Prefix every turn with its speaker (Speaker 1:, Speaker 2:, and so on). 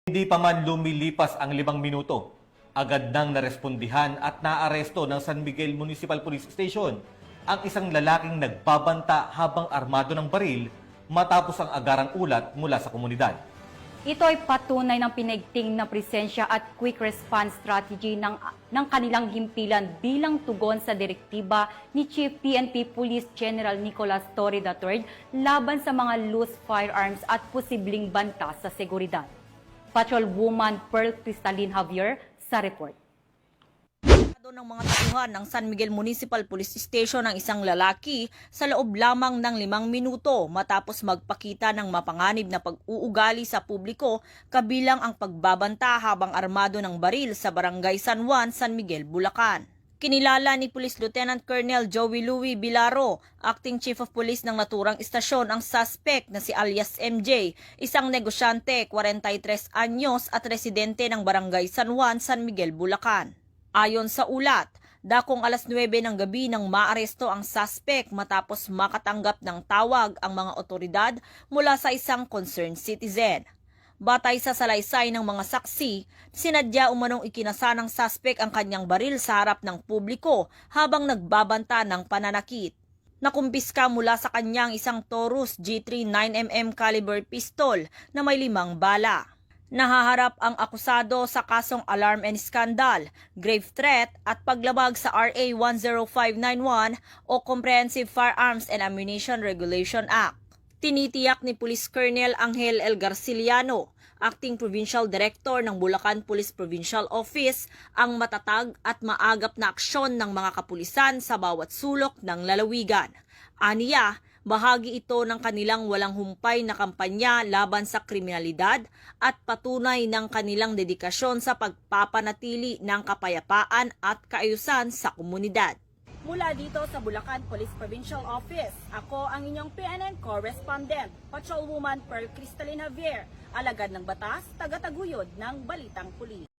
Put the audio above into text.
Speaker 1: Hindi pa man lumilipas ang 5 minuto, agad nang narespondihan at naaresto ng San Miguel Municipal Police Station ang isang lalaking nagbabanta habang armado ng baril matapos ang agarang ulat mula sa komunidad.
Speaker 2: Ito ay patunay ng pinigting na presensya at quick response strategy ng kanilang himpilan bilang tugon sa direktiba ni Chief PNP Police General Nicolas Torre III laban sa mga loose firearms at posibleng banta sa seguridad. Patrolwoman Pearl Cristalin Javier sa report.
Speaker 3: Ng mga tauhan ng San Miguel Municipal Police Station ang isang lalaki sa loob lamang ng 5 minuto matapos magpakita ng mapanganib na pag-uugali sa publiko kabilang ang pagbabanta habang armado ng baril sa Barangay San Juan, San Miguel, Bulacan. Kinilala ni Police Lieutenant Colonel Joey Louie Bilaro, Acting Chief of Police ng naturang istasyon, ang suspect na si alias MJ, isang negosyante, 43 anyos at residente ng Barangay San Juan, San Miguel, Bulacan. Ayon sa ulat, dakong alas 9 ng gabi nang maaresto ang suspect matapos makatanggap ng tawag ang mga otoridad mula sa isang concerned citizen. Batay sa salaysay ng mga saksi, sinadya umanong ikinasa ng suspect ang kanyang baril sa harap ng publiko habang nagbabanta ng pananakit. Nakumpiska mula sa kanyang isang Taurus G3 9mm caliber pistol na may 5 bala. Nahaharap ang akusado sa kasong alarm and scandal, grave threat at paglabag sa RA 10591 o Comprehensive Firearms and Ammunition Regulation Act. Tinitiyak ni Police Colonel Angel L. Garciliano, Acting Provincial Director ng Bulacan Police Provincial Office, ang matatag at maagap na aksyon ng mga kapulisan sa bawat sulok ng lalawigan. Aniya, bahagi ito ng kanilang walang humpay na kampanya laban sa kriminalidad at patunay ng kanilang dedikasyon sa pagpapanatili ng kapayapaan at kaayusan sa komunidad. Mula dito sa Bulacan Police Provincial Office, ako ang inyong PNN correspondent, Patrolwoman Pearl Cristalin Javier, alagad ng batas, taga-taguyod ng Balitang Pulis.